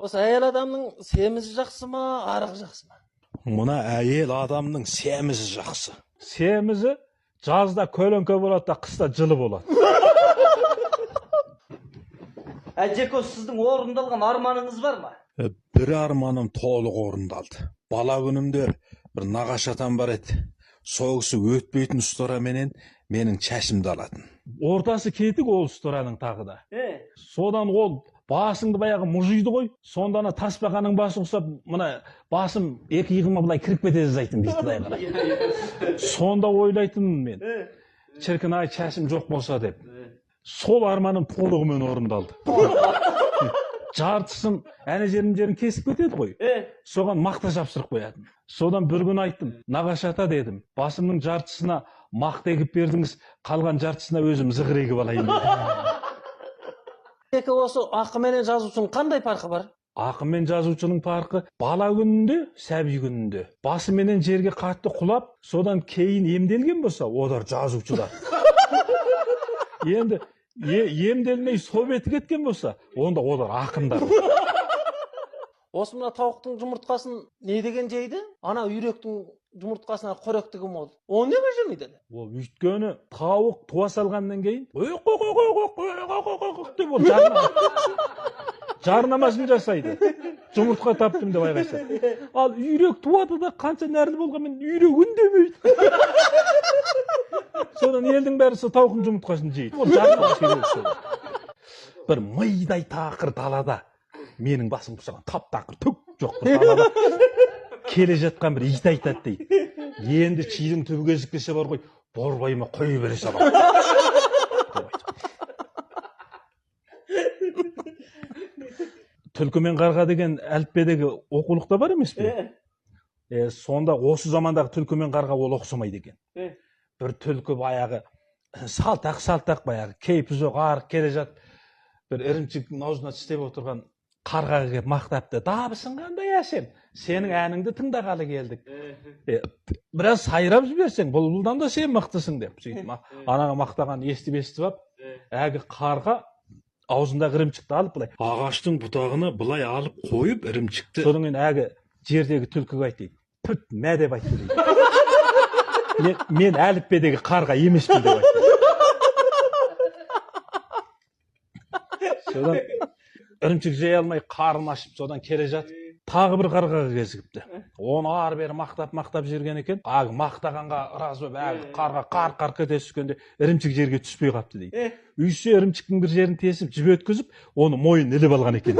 Осы әйел адамның семізі жақсы ма, арығы жақсы ма? Мына әйел адамның семізі жақсы. Семізі жазда көлеңке болады да қыста жылы болады. Жеко, сіздің орындалған арманыңыз бар ма? Бір арманым толық орындалды. Бала күнімде бір нағашы атам бар еді. Сол кісі өтпейтін ұстараменен менің чәшімді алатын. Ортасы кетік ол ұстараның тағы да. Содан ол басыңды баяғы мұжиды ғой. Сонда таспақаның басы ұқсап, мына басым екі иығыма былай кіріп кетеді айтым дейді былай қарай. Сонда ойлайтынмын мен. Шіркін ай чәшім жоқ болса деп. Сол арманым толығымен орындалды. Жартысын әне жерін кесіп кетеді ғой. Соған мақта жапсырып қоятын. Содан бір күн айттым, нағашы ата дедім, басымның жартысына мақта егіп бердіңіз, қалған жартысына өзім зығыр егіп алайын дедім. Жеке, осы ақын менен жазушының қандай парқы бар? Ақын мен жазушының парқы бала күнінде, сәби күнінде басы менен жерге қатты құлап, содан кейін емделген болса, олар жазушылар. Енді емделмей советі кеткен болса, онда олар ақындар. Осы мына тауықтың жұмыртқасын не деген жейді? Ана үйректің жұмыртқасына қоректігі мол. Оны неге жемейді? Ол өйткені тауық туа салғаннан кейін деп ол жарнамасын жасайды. Жұмыртқа таптым деп айғайса. Ал үйрек туады да қанша нәрлі болғанмен үйрек үндемейді. Содан елдің бәрі сол тауықтың жұмыртқасын жейді. Ол жарнама себебі. Бір мыйдай тақыр далада менің басым құсаған тап-тақыр түк жоқ бір далада келе жатқан бір ит айтады дейді. Енді чидің түбіге жеткенше бар ғой, борбайыма қой бере салам. Түлкі мен қарға деген әліппедегі оқулықта бар емес пе? Сонда осы замандағы түлкі мен қарға ол ұқсамайды екен. Бір түлкі баяғы салтақ баяғы кейпі жоқ арық келе жат. Бір ірімшіктің аузына тістеп отырған қарғаға келіп мақтапты. Дабысың қандай әсем, сенің әніңді тыңдағалы келдік. Біраз сайрап жіберсең, бұлбұлдан да сен мықтысың деп. Сөйтіп анаға мақтаған естіп ап, әгі қарға аузындағы ірімшікті алып былай Ағаштың бұтағына былай алып қойып ірімшікті. Содан кейін әгі жердегі түлкіге айтты дейді. Пүт, мә деп айтты дейді. Мен әліппедегі қарға емеспін деп айтты. Содан ірімшік жей алмай қарын ашып содан келе жатып, тағы бір қарғаға кезігіпті. Оны ары бері мақтап жүрген екен. Ағы мақтағанға разы болып, әгі қарға қар кете түскенде ірімшік жерге түспей қапты дейді. Үйсе ірімшіктің бір жерін тесіп, жіп өткізіп, оны мойын іліп алған екен.